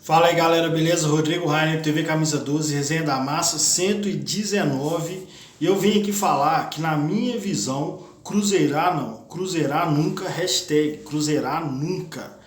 Fala aí galera, beleza? Rodrigo Rainer, TV Camisa 12, Resenha da Massa 119. E eu vim aqui falar que na minha visão, cruzeirar não, cruzeirar nunca, hashtag cruzeirar nunca.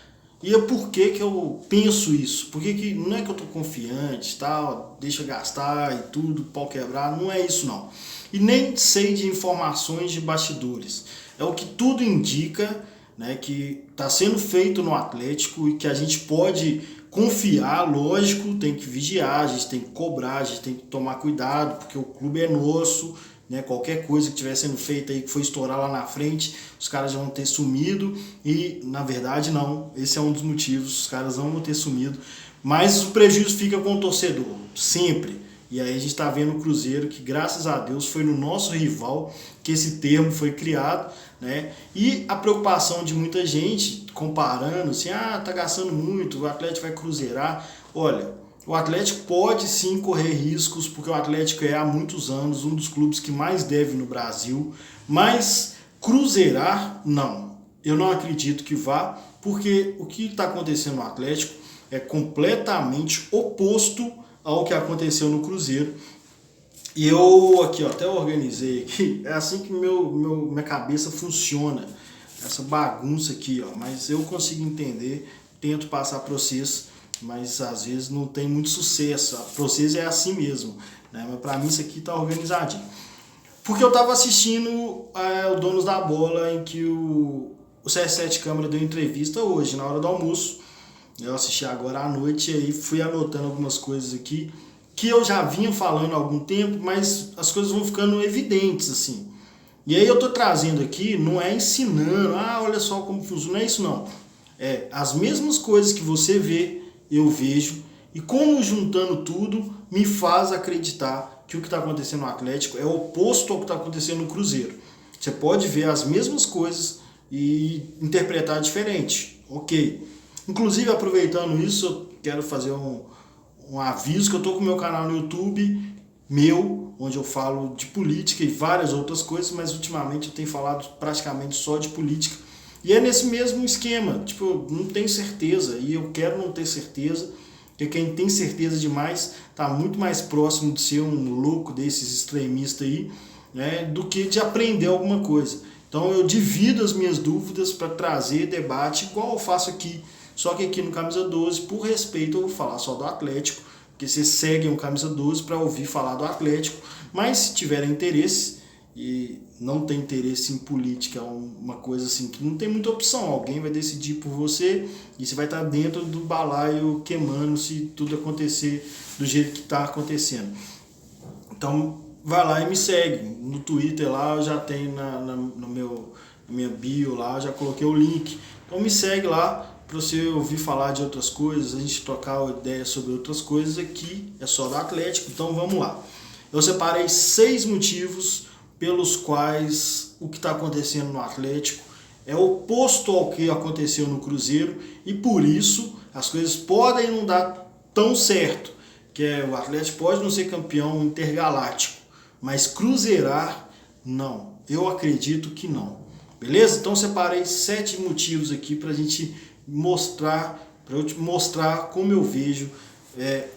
E é por que que eu penso isso? Porque que não é que eu tô confiante, tal, deixa gastar e tudo, pau quebrar, não é isso não. E nem sei de informações de bastidores. É o que tudo indica, né, que está sendo feito no Atlético e que a gente pode confiar, lógico, tem que vigiar, a gente tem que cobrar, a gente tem que tomar cuidado, porque o clube é nosso, né? Qualquer coisa que estiver sendo feita aí que for estourar lá na frente, os caras já vão ter sumido e, na verdade, não. Esse é um dos motivos, os caras não vão ter sumido, mas o prejuízo fica com o torcedor, sempre. E aí a gente está vendo o Cruzeiro, que graças a Deus foi no nosso rival que esse termo foi criado, né? E a preocupação de muita gente comparando, assim, tá gastando muito, o Atlético vai cruzeirar. Olha, o Atlético pode sim correr riscos, porque o Atlético é há muitos anos um dos clubes que mais deve no Brasil, mas cruzeirar, não. Eu não acredito que vá, porque o que está acontecendo no Atlético é completamente oposto ao que aconteceu no Cruzeiro. E eu aqui, ó, até organizei aqui, é assim que minha cabeça funciona, essa bagunça aqui, ó, mas eu consigo entender, tento passar para vocês, mas às vezes não tem muito sucesso, a vocês é assim mesmo, né? Mas para mim isso aqui tá organizadinho. Porque eu tava assistindo o Donos da Bola, em que o CS7 Câmara deu entrevista hoje, na hora do almoço. Eu assisti agora à noite e aí fui anotando algumas coisas aqui que eu já vinha falando há algum tempo, mas as coisas vão ficando evidentes, assim. E aí eu tô trazendo aqui, não é ensinando, olha só como funciona, não é isso não. É as mesmas coisas que você vê, eu vejo, e como juntando tudo me faz acreditar que o que está acontecendo no Atlético é oposto ao que está acontecendo no Cruzeiro. Você pode ver as mesmas coisas e interpretar diferente, ok. Inclusive, aproveitando isso, eu quero fazer um aviso que eu tô com o meu canal no YouTube, onde eu falo de política e várias outras coisas, mas ultimamente eu tenho falado praticamente só de política. E é nesse mesmo esquema, tipo, eu não tenho certeza e eu quero não ter certeza, porque quem tem certeza demais tá muito mais próximo de ser um louco desses extremistas aí, né, do que de aprender alguma coisa. Então eu divido as minhas dúvidas para trazer debate igual eu faço aqui. Só que aqui no Camisa 12, por respeito, eu vou falar só do Atlético, porque vocês seguem o Camisa 12 para ouvir falar do Atlético, mas se tiverem interesse, e não tem interesse em política, é uma coisa assim que não tem muita opção, alguém vai decidir por você e você vai estar dentro do balaio queimando se tudo acontecer do jeito que está acontecendo. Então vai lá e me segue, no Twitter lá eu já tenho na minha bio lá, eu já coloquei o link, então me segue lá, para você ouvir falar de outras coisas, a gente trocar ideia sobre outras coisas. Aqui é só do Atlético, então vamos lá. Eu separei 6 motivos pelos quais o que está acontecendo no Atlético é oposto ao que aconteceu no Cruzeiro e por isso as coisas podem não dar tão certo, que o Atlético pode não ser campeão intergaláctico, mas cruzeirar, não. Eu acredito que não. Beleza? Então separei 7 motivos aqui para a gente para eu te mostrar como eu vejo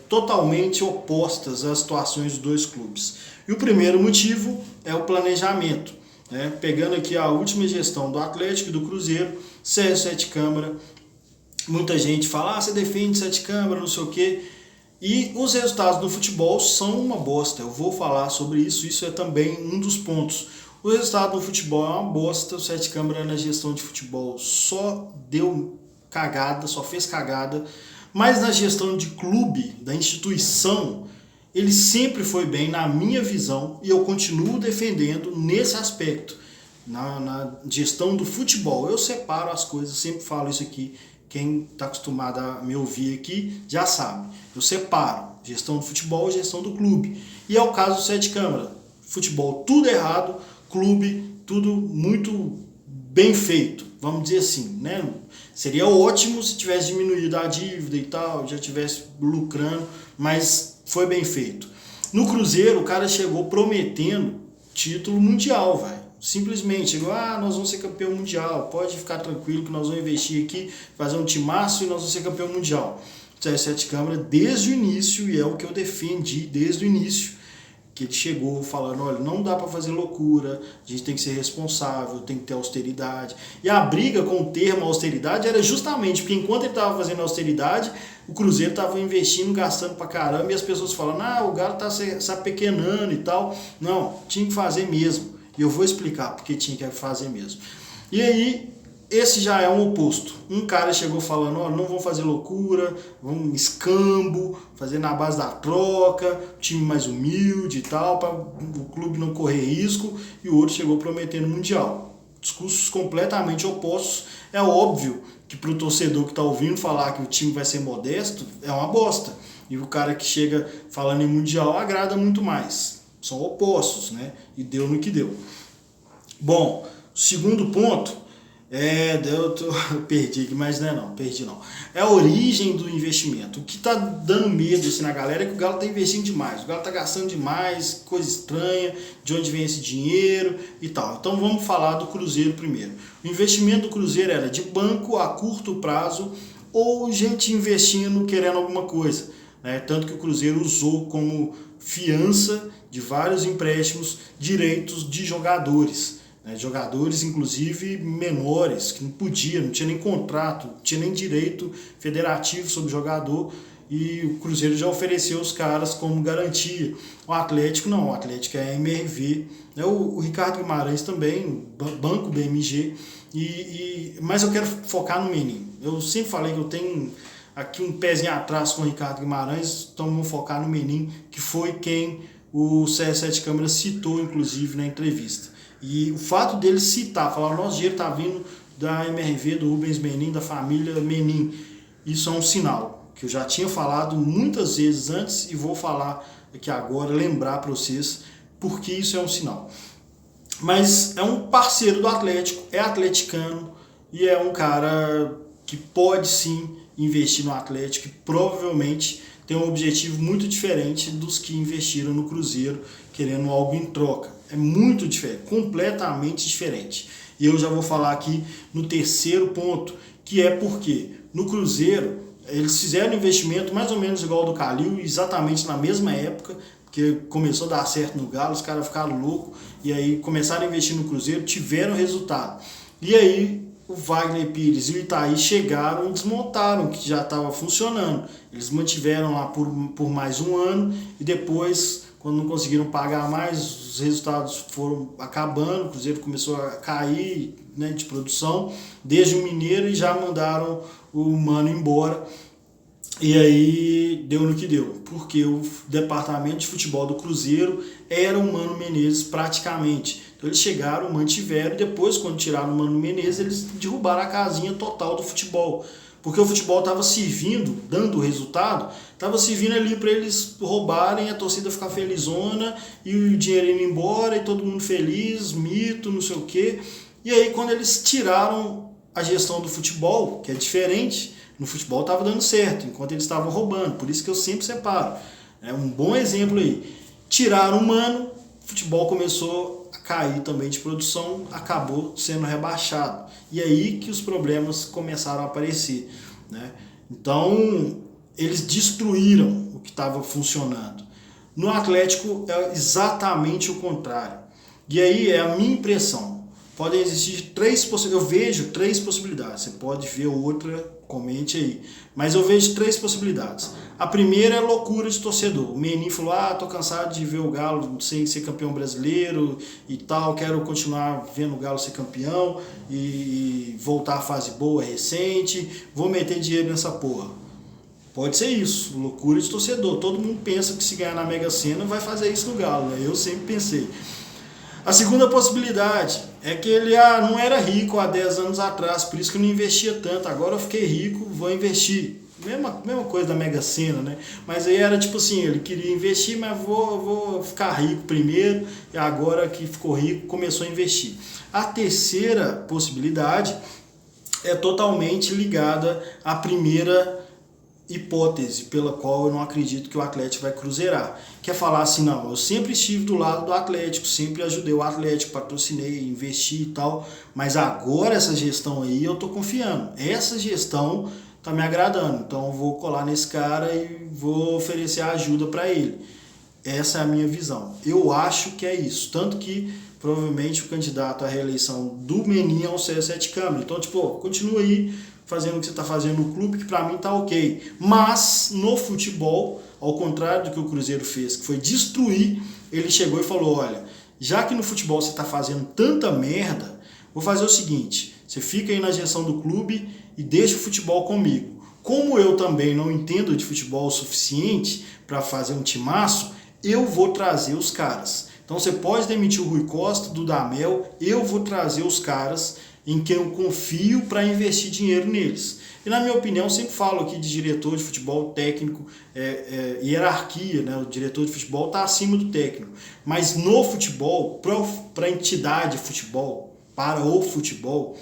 totalmente opostas as situações dos dois clubes. E o primeiro motivo é o planejamento. Né? Pegando aqui a última gestão do Atlético e do Cruzeiro, CS7 Câmara, muita gente fala, você defende 7 Câmara, não sei o quê, e os resultados do futebol são uma bosta. Eu vou falar sobre isso, isso é também um dos pontos. O resultado do futebol é uma bosta, o 7 Câmara na gestão de futebol só deu cagada, só fez cagada, mas na gestão de clube, da instituição, ele sempre foi bem, na minha visão, e eu continuo defendendo nesse aspecto, na gestão do futebol. Eu separo as coisas, sempre falo isso aqui, quem está acostumado a me ouvir aqui já sabe. Eu separo gestão do futebol e gestão do clube. E é o caso do 7 Câmara. Futebol tudo errado, clube tudo muito bem feito, vamos dizer assim, né? Seria ótimo se tivesse diminuído a dívida e tal, já tivesse lucrando, mas foi bem feito. No Cruzeiro, o cara chegou prometendo título mundial, velho. Simplesmente chegou, nós vamos ser campeão mundial, pode ficar tranquilo que nós vamos investir aqui, fazer um timaço e nós vamos ser campeão mundial. Sete Câmara desde o início, e é o que eu defendi desde o início, que ele chegou falando, olha, não dá para fazer loucura, a gente tem que ser responsável, tem que ter austeridade. E a briga com o termo austeridade era justamente porque enquanto ele estava fazendo austeridade, o Cruzeiro estava investindo, gastando pra caramba, e as pessoas falando, o Galo tá se apequenando e tal. Não, tinha que fazer mesmo. E eu vou explicar porque tinha que fazer mesmo. E aí, esse já é um oposto. Um cara chegou falando, não vão fazer loucura, vamos escambo, fazer na base da troca, time mais humilde e tal, para o clube não correr risco, e o outro chegou prometendo mundial. Discursos completamente opostos. É óbvio que para o torcedor que está ouvindo falar que o time vai ser modesto, é uma bosta. E o cara que chega falando em mundial agrada muito mais. São opostos, né? E deu no que deu. Bom, segundo ponto, eu perdi aqui, mas perdi não. É a origem do investimento. O que está dando medo assim, na galera é que o Galo está investindo demais. O Galo está gastando demais, coisa estranha, de onde vem esse dinheiro e tal. Então vamos falar do Cruzeiro primeiro. O investimento do Cruzeiro era de banco a curto prazo ou gente investindo, querendo alguma coisa. Né? Tanto que o Cruzeiro usou como fiança de vários empréstimos direitos de jogadores. Jogadores inclusive menores, que não tinha nem contrato, não tinha nem direito federativo sobre o jogador, e o Cruzeiro já ofereceu os caras como garantia. O Atlético não, o Atlético é MRV, o Ricardo Guimarães também, Banco BMG, mas eu quero focar no Menin. Eu sempre falei que eu tenho aqui um pezinho atrás com o Ricardo Guimarães, então vamos focar no Menin, que foi quem o CS7 Câmara citou inclusive na entrevista. E o fato dele citar, falar, nosso dinheiro está vindo da MRV, do Rubens Menin, da família Menin, isso é um sinal, que eu já tinha falado muitas vezes antes e vou falar aqui agora, lembrar para vocês, porque isso é um sinal. Mas é um parceiro do Atlético, é atleticano e é um cara que pode sim investir no Atlético e provavelmente tem um objetivo muito diferente dos que investiram no Cruzeiro, querendo algo em troca. É muito diferente, completamente diferente. E eu já vou falar aqui no terceiro ponto, que é porque no Cruzeiro eles fizeram um investimento mais ou menos igual ao do Calil, exatamente na mesma época, porque começou a dar certo no Galo, os caras ficaram loucos, e aí começaram a investir no Cruzeiro, tiveram resultado. E aí o Wagner Pires e o Itaí chegaram e desmontaram o que já estava funcionando. Eles mantiveram lá por mais um ano e depois, quando não conseguiram pagar mais, os resultados foram acabando, o Cruzeiro começou a cair, né, de produção, desde o Mineiro, e já mandaram o Mano embora. E aí deu no que deu, porque o departamento de futebol do Cruzeiro era o Mano Menezes praticamente. Então eles chegaram, mantiveram, e depois, quando tiraram o Mano Menezes, eles derrubaram a casinha total do futebol. Porque o futebol estava servindo, dando resultado, estava servindo ali para eles roubarem, a torcida ficar felizona, e o dinheiro indo embora, e todo mundo feliz, mito, não sei o quê. E aí quando eles tiraram a gestão do futebol, que é diferente, no futebol estava dando certo, enquanto eles estavam roubando, por isso que eu sempre separo. É um bom exemplo aí. Tiraram o Mano, o futebol começou a cair também de produção, acabou sendo rebaixado. E aí que os problemas começaram a aparecer, né? Então, eles destruíram o que estava funcionando. No Atlético é exatamente o contrário. E aí é a minha impressão. Podem existir três possibilidades. Eu vejo três possibilidades. Você pode ver outra, comente aí. Mas eu vejo três possibilidades. A primeira é loucura de torcedor. O Menin falou, tô cansado de ver o Galo sem ser campeão brasileiro e tal, quero continuar vendo o Galo ser campeão e voltar à fase boa, recente, vou meter dinheiro nessa porra. Pode ser isso, loucura de torcedor. Todo mundo pensa que se ganhar na Mega Sena vai fazer isso no Galo, né? Eu sempre pensei. A segunda possibilidade é que ele não era rico há 10 anos atrás, por isso que eu não investia tanto. Agora eu fiquei rico, vou investir. Mesma coisa da Mega Sena, né? Mas aí era tipo assim, ele queria investir, mas vou ficar rico primeiro, e agora que ficou rico, começou a investir. A terceira possibilidade é totalmente ligada à primeira hipótese pela qual eu não acredito que o Atlético vai cruzeirar, que é falar assim, não, eu sempre estive do lado do Atlético, sempre ajudei o Atlético, patrocinei, investi e tal, mas agora essa gestão aí eu tô confiando, essa gestão tá me agradando, então eu vou colar nesse cara e vou oferecer ajuda para ele. Essa é a minha visão. Eu acho que é isso. Tanto que provavelmente o candidato à reeleição do Menin é o Sérgio Sete Câmara. Então, tipo, continua aí fazendo o que você está fazendo no clube, que para mim tá ok. Mas no futebol, ao contrário do que o Cruzeiro fez, que foi destruir, ele chegou e falou: olha, já que no futebol você está fazendo tanta merda, vou fazer o seguinte: você fica aí na gestão do clube e deixa o futebol comigo. Como eu também não entendo de futebol o suficiente para fazer um timaço, eu vou trazer os caras. Então você pode demitir o Rui Costa, do Dudamel, eu vou trazer os caras em quem eu confio para investir dinheiro neles. E na minha opinião, eu sempre falo aqui de diretor de futebol, técnico, hierarquia, né? O diretor de futebol está acima do técnico. Mas no futebol, para a entidade de futebol, para o futebol,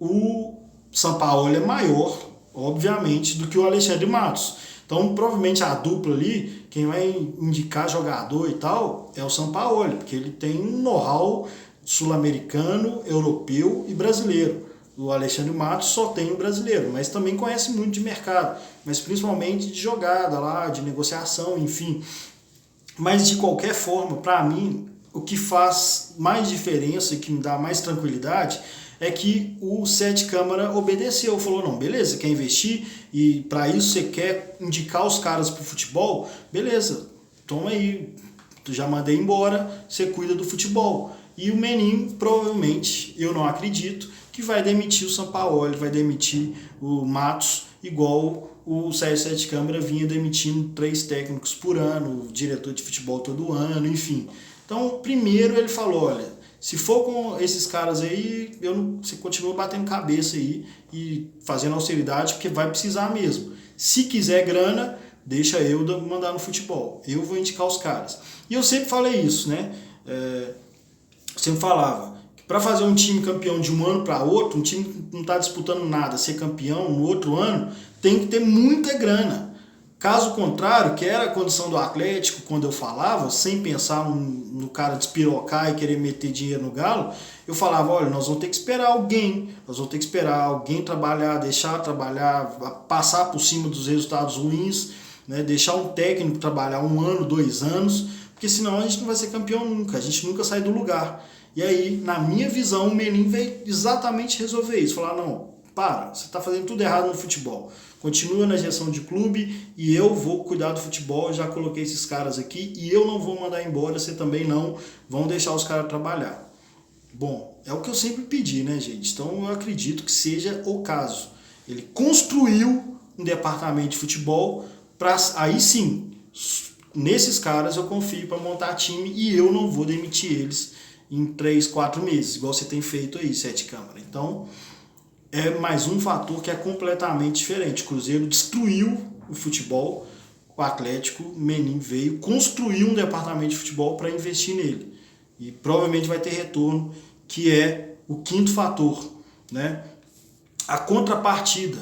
o Sampaoli é maior, obviamente, do que o Alexandre Matos. Então, provavelmente a dupla ali, quem vai indicar jogador e tal, é o Sampaoli, porque ele tem um know-how sul-americano, europeu e brasileiro. O Alexandre Matos só tem o brasileiro, mas também conhece muito de mercado, mas principalmente de jogada lá, de negociação, enfim. Mas de qualquer forma, para mim, o que faz mais diferença e que me dá mais tranquilidade é que o Sete Câmara obedeceu, falou: não, beleza, quer investir e para isso você quer indicar os caras pro futebol, beleza, toma aí, tu já mandei embora, você cuida do futebol. E o Menin, provavelmente, eu não acredito, que vai demitir o Sampaoli, vai demitir o Matos, igual o Sérgio Sete Câmara vinha demitindo 3 técnicos por ano, o diretor de futebol todo ano, enfim. Então, primeiro ele falou: olha, se for com esses caras aí, você continua batendo cabeça aí e fazendo austeridade, porque vai precisar mesmo. Se quiser grana, deixa eu mandar no futebol. Eu vou indicar os caras. E eu sempre falei isso, né? Sempre falava que para fazer um time campeão de um ano para outro, um time que não está disputando nada, ser campeão no outro ano, tem que ter muita grana. Caso contrário, que era a condição do Atlético, quando eu falava, sem pensar no cara despirocar e querer meter dinheiro no Galo, eu falava: olha, nós vamos ter que esperar alguém trabalhar, deixar trabalhar, passar por cima dos resultados ruins, né? Deixar um técnico trabalhar 1 ano, 2 anos, porque senão a gente não vai ser campeão nunca, a gente nunca sai do lugar. E aí, na minha visão, o Menin veio exatamente resolver isso, falar: não, para, você está fazendo tudo errado no futebol. Continua na gestão de clube e eu vou cuidar do futebol, eu já coloquei esses caras aqui e eu não vou mandar embora, você também não, vão deixar os caras trabalhar. Bom, é o que eu sempre pedi, né, gente? Então eu acredito que seja o caso. Ele construiu um departamento de futebol, para aí sim, nesses caras eu confio para montar time e eu não vou demitir eles em 3, 4 meses, igual você tem feito aí, Sete Câmara. Então, é mais um fator que é completamente diferente. O Cruzeiro destruiu o futebol, o Atlético, o Menin veio, construiu um departamento de futebol para investir nele. E provavelmente vai ter retorno, que é o 5º fator, né? A contrapartida.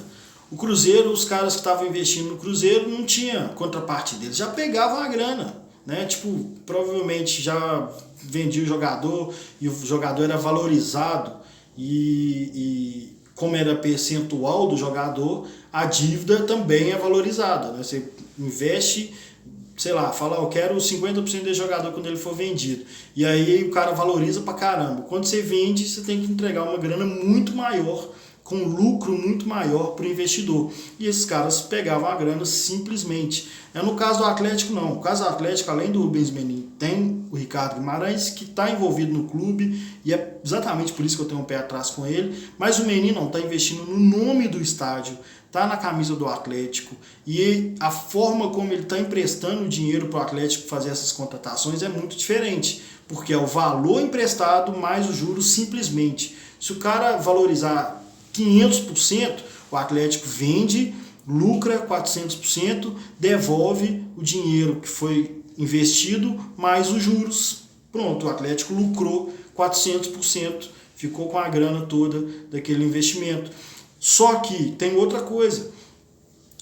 O Cruzeiro, os caras que estavam investindo no Cruzeiro não tinha contrapartida, eles já pegavam a grana, né? Tipo, provavelmente já vendia o jogador e o jogador era valorizado e como era percentual do jogador, a dívida também é valorizada, né? Você investe, sei lá, fala: eu quero 50% desse jogador quando ele for vendido. E aí o cara valoriza pra caramba. Quando você vende, você tem que entregar uma grana muito maior, com lucro muito maior para o investidor. E esses caras pegavam a grana simplesmente. No caso do Atlético, não. No caso do Atlético, além do Rubens Menin, tem o Ricardo Guimarães, que está envolvido no clube, e é exatamente por isso que eu tenho um pé atrás com ele. Mas o Menin não, está investindo no nome do estádio, está na camisa do Atlético, e a forma como ele está emprestando dinheiro para o Atlético fazer essas contratações é muito diferente, porque é o valor emprestado mais os juros simplesmente. Se o cara valorizar 500%, o Atlético vende, lucra 400%, devolve o dinheiro que foi investido mais os juros. Pronto, o Atlético lucrou 400%, ficou com a grana toda daquele investimento. Só que tem outra coisa,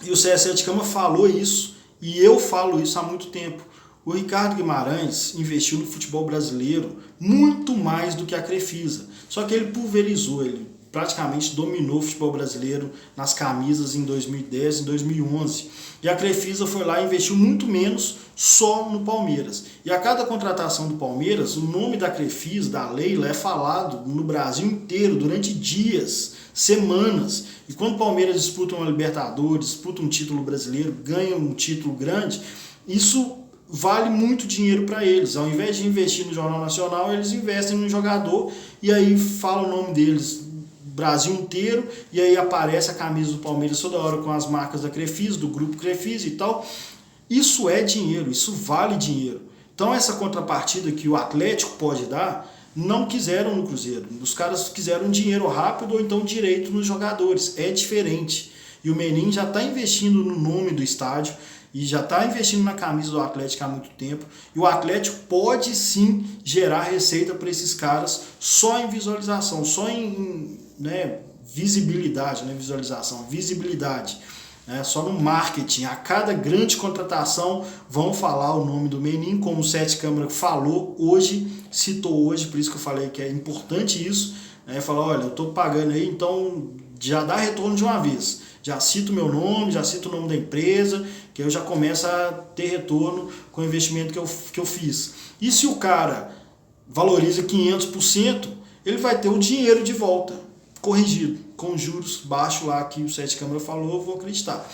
e o Sérgio Sete Câmara falou isso, e eu falo isso há muito tempo. O Ricardo Guimarães investiu no futebol brasileiro muito mais do que a Crefisa, só que ele pulverizou, ele praticamente dominou o futebol brasileiro nas camisas em 2010 e 2011. E a Crefisa foi lá e investiu muito menos só no Palmeiras. E a cada contratação do Palmeiras, o nome da Crefisa, da Leila, é falado no Brasil inteiro durante dias, semanas. E quando o Palmeiras disputa uma Libertadores, disputa um título brasileiro, ganha um título grande, isso vale muito dinheiro para eles. Ao invés de investir no Jornal Nacional, eles investem no jogador e aí fala o nome deles Brasil inteiro, e aí aparece a camisa do Palmeiras toda hora com as marcas da Crefisa, do grupo Crefisa e tal. Isso é dinheiro, isso vale dinheiro. Então essa contrapartida que o Atlético pode dar, não quiseram no Cruzeiro. Os caras quiseram dinheiro rápido ou então direito nos jogadores. É diferente. E o Menin já está investindo no nome do estádio e já está investindo na camisa do Atlético há muito tempo. E o Atlético pode sim gerar receita para esses caras só em visualização, só em visibilidade, não é visualização, visibilidade. Só no marketing. A cada grande contratação vão falar o nome do Menin, como o Sete Câmara falou hoje, citou hoje, por isso que eu falei que é importante isso. Falar, olha, eu estou pagando aí, então já dá retorno de uma vez. Já cito meu nome, já cito o nome da empresa, que eu já começo a ter retorno com o investimento que eu fiz. E se o cara valoriza 500%, ele vai ter o dinheiro de volta, corrigido, com juros baixos lá que o Sete Câmara falou, eu vou acreditar.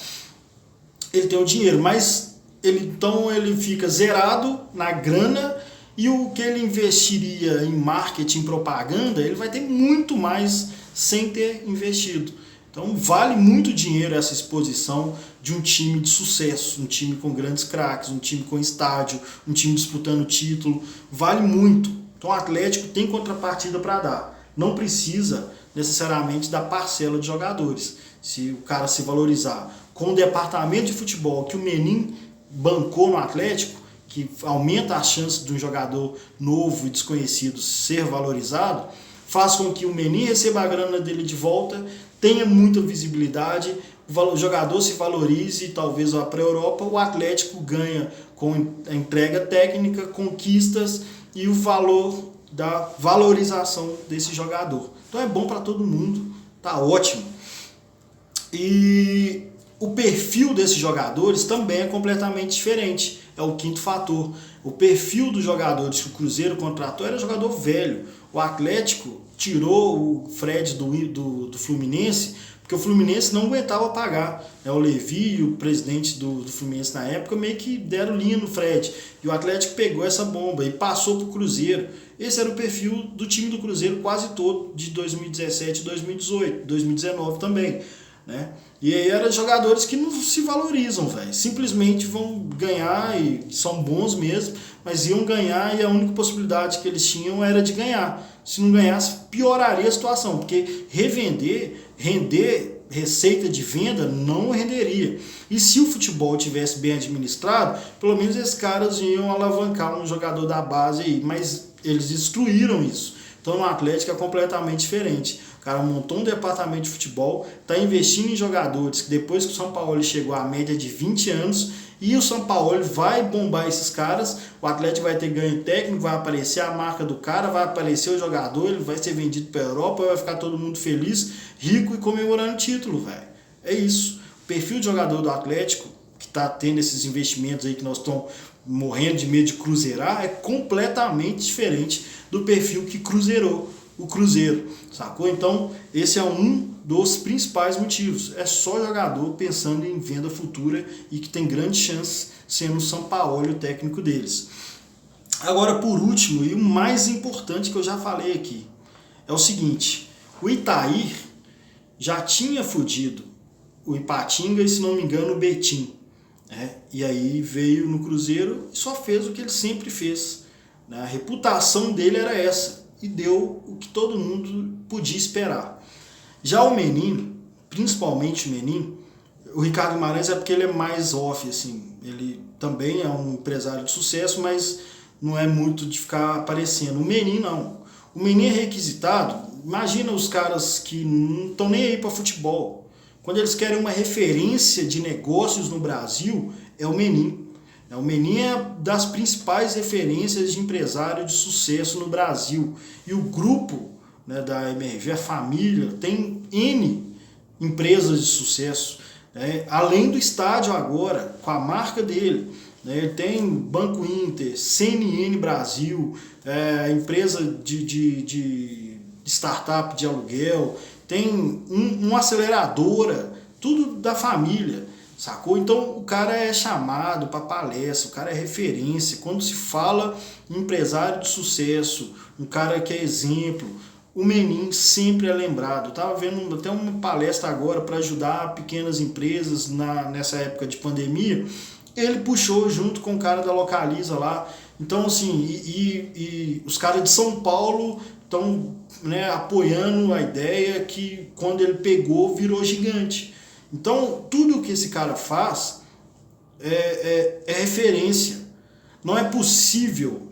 Ele tem o dinheiro, mas então ele fica zerado na grana e o que ele investiria em marketing, propaganda, ele vai ter muito mais sem ter investido. Então vale muito dinheiro essa exposição de um time de sucesso, um time com grandes craques, um time com estádio, um time disputando título, vale muito. Então o Atlético tem contrapartida para dar, não precisa necessariamente da parcela de jogadores. Se o cara se valorizar com o departamento de futebol que o Menin bancou no Atlético, que aumenta as chances de um jogador novo e desconhecido ser valorizado, faz com que o Menin receba a grana dele de volta, tenha muita visibilidade, o jogador se valorize, talvez vá para a Europa, o Atlético ganha com a entrega técnica, conquistas e o valor da valorização desse jogador. Então é bom para todo mundo, tá ótimo. E o perfil desses jogadores também é completamente diferente, é o quinto fator. O perfil dos jogadores que o Cruzeiro contratou era jogador velho. O Atlético tirou o Fred do Fluminense, porque o Fluminense não aguentava pagar. O Levi e o presidente do Fluminense na época meio que deram linha no Fred. E o Atlético pegou essa bomba e passou para o Cruzeiro. Esse era o perfil do time do Cruzeiro quase todo, de 2017, 2018, 2019 também. E aí eram jogadores que não se valorizam, velho. Simplesmente vão ganhar e são bons mesmo, mas iam ganhar e a única possibilidade que eles tinham era de ganhar. Se não ganhasse, pioraria a situação, porque render receita de venda não renderia. E se o futebol tivesse bem administrado, pelo menos esses caras iam alavancar um jogador da base aí, mas eles destruíram isso. Então no Atlético é completamente diferente. O cara montou um departamento de futebol, está investindo em jogadores que depois que o São Paulo chegou à média de 20 anos, e o São Paulo vai bombar esses caras, o Atlético vai ter ganho técnico, vai aparecer a marca do cara, vai aparecer o jogador, ele vai ser vendido para a Europa, vai ficar todo mundo feliz, rico e comemorando o título, velho. É isso. O perfil de jogador do Atlético, que está tendo esses investimentos aí que nós estamos morrendo de medo de cruzeirar, é completamente diferente do perfil que cruzeirou o Cruzeiro, sacou? Então esse é um dos principais motivos, é só jogador pensando em venda futura e que tem grandes chances sendo o São Paulo o técnico deles. Agora, por último, e o mais importante que eu já falei aqui, é o seguinte: o Itair já tinha fudido o Ipatinga e, se não me engano, o Betim, e aí veio no Cruzeiro e só fez o que ele sempre fez. A reputação dele era essa, e deu o que todo mundo podia esperar. Já o Menin, principalmente o Menin, o Ricardo Guimarães é porque ele é mais off, assim, ele também é um empresário de sucesso, mas não é muito de ficar aparecendo. O Menin não. O Menin é requisitado. Imagina os caras que não estão nem aí para futebol. Quando eles querem uma referência de negócios no Brasil, é o Menin. O Menin é das principais referências de empresário de sucesso no Brasil. E o grupo né, da MRV, a família, tem N empresas de sucesso, né, além do estádio agora, com a marca dele, né, tem Banco Inter, CNN Brasil, empresa de startup de aluguel, tem uma aceleradora, tudo da família, sacou? Então o cara é chamado para palestra, o cara é referência. Quando se fala em empresário de sucesso, um cara que é exemplo, o Menin sempre é lembrado. Eu estava vendo até uma palestra agora para ajudar pequenas empresas nessa época de pandemia. Ele puxou junto com o cara da Localiza lá. Então, assim, e os caras de São Paulo estão, né, apoiando a ideia que quando ele pegou, virou gigante. Então, tudo que esse cara faz é referência. Não é possível,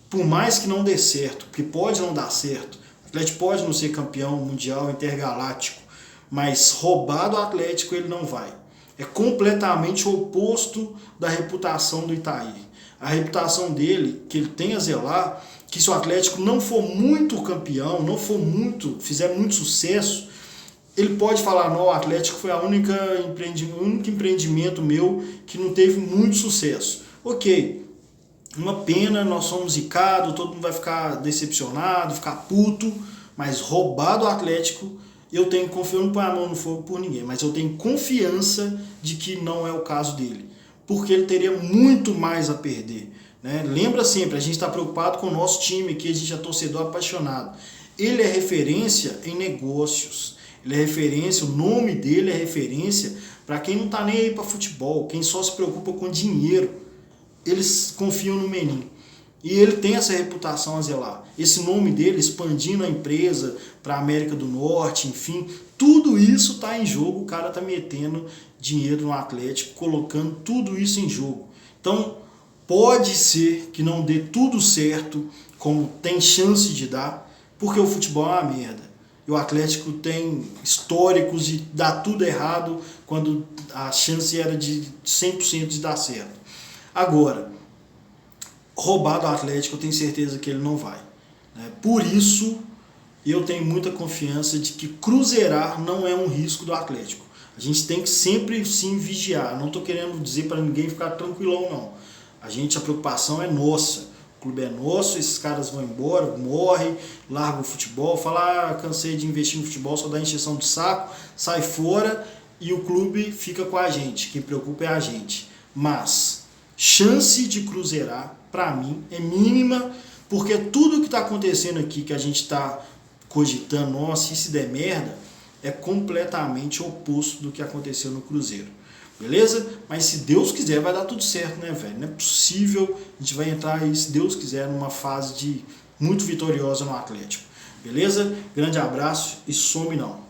por mais que não dê certo, porque pode não dar certo, o Atlético pode não ser campeão mundial intergaláctico, mas roubar do Atlético ele não vai. É completamente o oposto da reputação do Itaí. A reputação dele, que ele tem a zelar, que se o Atlético não for muito campeão, fizer muito sucesso, ele pode falar, não, o Atlético foi o único empreendimento meu que não teve muito sucesso. Ok, uma pena, nós somos zicados, todo mundo vai ficar decepcionado, ficar puto, mas roubar do Atlético, eu tenho confiança, eu não ponho a mão no fogo por ninguém, mas eu tenho confiança de que não é o caso dele, porque ele teria muito mais a perder, né? Lembra sempre, a gente está preocupado com o nosso time aqui, a gente é torcedor apaixonado. Ele é referência em negócios, ele é referência, o nome dele é referência para quem não está nem aí para futebol, quem só se preocupa com dinheiro. Eles confiam no Menin. E ele tem essa reputação a zelar. Esse nome dele expandindo a empresa para a América do Norte, enfim, tudo isso está em jogo. O cara está metendo dinheiro no Atlético, colocando tudo isso em jogo. Então, pode ser que não dê tudo certo, como tem chance de dar, porque o futebol é uma merda. E o Atlético tem históricos de dar tudo errado quando a chance era de 100% de dar certo. Agora, roubar do Atlético eu tenho certeza que ele não vai. Por isso, eu tenho muita confiança de que cruzeirar não é um risco do Atlético. A gente tem que sempre sim vigiar. Não estou querendo dizer para ninguém ficar tranquilão, não. A preocupação é nossa. O clube é nosso, esses caras vão embora, morrem, largam o futebol, falam, cansei de investir no futebol, só dá encheção de saco, sai fora e o clube fica com a gente. Quem preocupa é a gente. Mas chance de cruzeirar, para mim, é mínima, porque tudo que está acontecendo aqui, que a gente está cogitando, nossa, e se der merda, é completamente oposto do que aconteceu no Cruzeiro. Beleza? Mas se Deus quiser, vai dar tudo certo, né, velho? Não é possível, a gente vai entrar aí, se Deus quiser, numa fase muito vitoriosa no Atlético. Beleza? Grande abraço e some não.